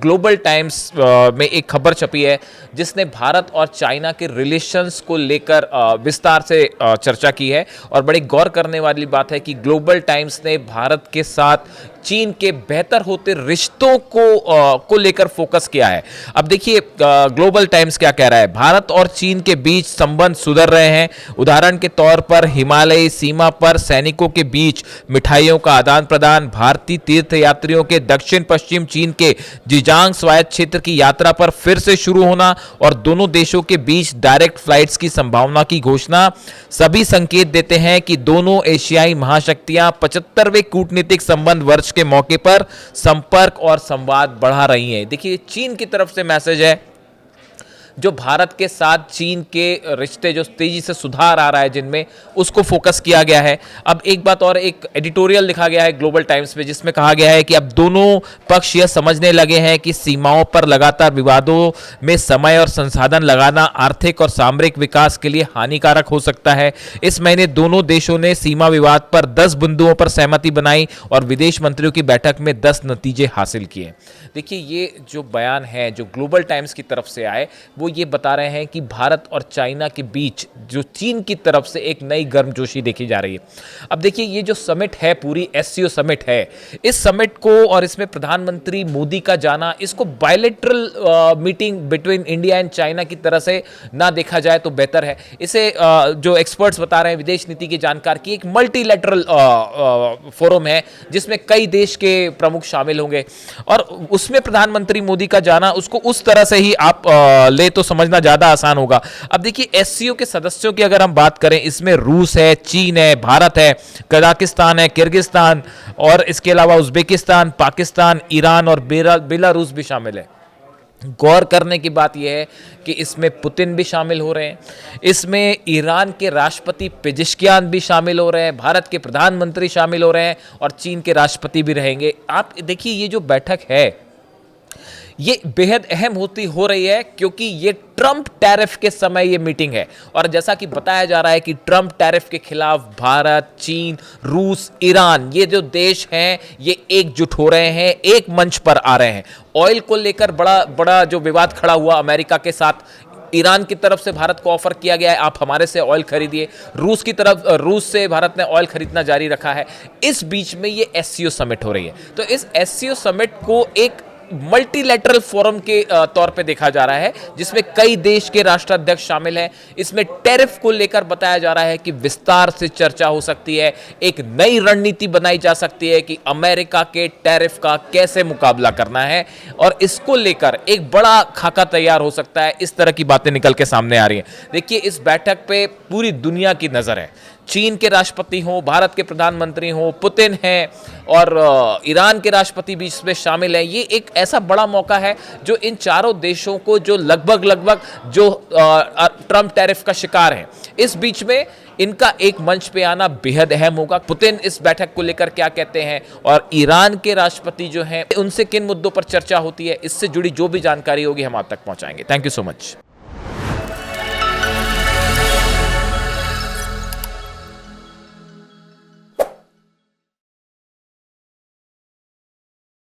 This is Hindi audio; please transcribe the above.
ग्लोबल टाइम्स में एक खबर छपी है जिसने भारत और चाइना के रिलेशंस को लेकर विस्तार से चर्चा की है। और बड़ी गौर करने वाली बात है कि ग्लोबल टाइम्स ने भारत के साथ चीन के बेहतर होते रिश्तों को लेकर फोकस किया है। अब देखिए ग्लोबल टाइम्स क्या कह रहा है। भारत और चीन के बीच संबंध सुधर रहे हैं। उदाहरण के तौर पर हिमालयी सीमा पर सैनिकों के बीच मिठाइयों का आदान प्रदान, भारतीय तीर्थयात्रियों के दक्षिण पश्चिम चीन के जिजांग स्वायत्त क्षेत्र की यात्रा पर फिर से शुरू होना और दोनों देशों के बीच डायरेक्ट फ्लाइट्स की संभावना की घोषणा सभी संकेत देते हैं कि दोनों एशियाई महाशक्तियां 75वें कूटनीतिक संबंध वर्ष के मौके पर संपर्क और संवाद बढ़ा रही हैं। देखिए चीन की तरफ से मैसेज है, जो भारत के साथ चीन के रिश्ते जो तेजी से सुधार आ रहा है जिनमें, उसको फोकस किया गया है। अब एक बात और, एक एडिटोरियल लिखा गया है ग्लोबल टाइम्स में जिसमें कहा गया है कि अब दोनों पक्ष यह समझने लगे हैं कि सीमाओं पर लगातार विवादों में समय और संसाधन लगाना आर्थिक और सामरिक विकास के लिए हानिकारक हो सकता है। इस महीने दोनों देशों ने सीमा विवाद पर 10 बिंदुओं पर सहमति बनाई और विदेश मंत्रियों की बैठक में 10 नतीजे हासिल किए। देखिए ये जो बयान है जो ग्लोबल टाइम्स की तरफ से आए वो ये बता रहे हैं कि भारत और चाइना के बीच जो चीन की तरफ से एक नई गर्मजोशी देखी जा रही है। अब देखिए ये जो समिट है, पूरी एससीओ समिट है, इस समिट को और इसमें प्रधानमंत्री मोदी का जाना, इसको bilateral meeting between India and China की तरह से ना देखा जाए तो बेहतर है। इसे जो एक्सपर्ट्स बता रहे हैं विदेश नीति के जानकार की एक मल्टीलैटरल फोरम है जिसमें कई देश के प्रमुख शामिल होंगे और उसमें प्रधानमंत्री मोदी का जाना उसको उस तरह से ही आप ले तो समझना ज्यादा आसान होगा। अब देखिए एससीओ के सदस्यों की अगर हम बात करें, इसमें रूस है, चीन है, भारत है, कजाकिस्तान है, किर्गिस्तान और इसके अलावा उज्बेकिस्तान, पाकिस्तान, ईरान और बेलारूस भी शामिल है। गौर करने की बात यह है कि इसमें पुतिन भी शामिल हो रहे हैं, इसमें ईरान के राष्ट्रपति पेजिशकियान भी शामिल हो रहे हैं, भारत के प्रधानमंत्री शामिल हो रहे हैं और चीन के राष्ट्रपति भी रहेंगे। आप देखिए ये जो बैठक है ये बेहद अहम हो रही है क्योंकि ये ट्रंप टैरिफ के समय ये मीटिंग है और जैसा कि बताया जा रहा है कि ट्रंप टैरिफ के खिलाफ भारत, चीन, रूस, ईरान, ये जो देश हैं ये एकजुट हो रहे हैं, एक मंच पर आ रहे हैं। ऑयल को लेकर बड़ा जो विवाद खड़ा हुआ अमेरिका के साथ, ईरान की तरफ से भारत को ऑफर किया गया है आप हमारे से ऑयल खरीदिए, रूस से भारत ने ऑयल खरीदना जारी रखा है। इस बीच में ये एससीओ समिट हो रही है, तो इस एससीओ समिट को एक मल्टीलैटरल फोरम के तौर पे देखा जा रहा है जिसमें कई देश के राष्ट्राध्यक्ष शामिल हैं। इसमें टैरिफ को लेकर बताया जा रहा है कि विस्तार से चर्चा हो सकती है, एक नई रणनीति बनाई जा सकती है कि अमेरिका के टैरिफ का कैसे मुकाबला करना है और इसको लेकर एक बड़ा खाका तैयार हो सकता है। इस तरह की बातें निकल के सामने आ रही हैं। देखिए इस बैठक पे पूरी दुनिया की नजर है, चीन के राष्ट्रपति हो, भारत के प्रधानमंत्री हो, पुतिन हैं और ईरान के राष्ट्रपति भी इसमें शामिल हैं। ये एक ऐसा बड़ा मौका है जो इन चारों देशों को जो लगभग जो ट्रंप टैरिफ का शिकार हैं, इस बीच में इनका एक मंच पे आना बेहद अहम होगा। पुतिन इस बैठक को लेकर क्या कहते हैं और ईरान के राष्ट्रपति जो हैं उनसे किन मुद्दों पर चर्चा होती है, इससे जुड़ी जो भी जानकारी होगी हम आप तक पहुंचाएंगे। Thank you so much.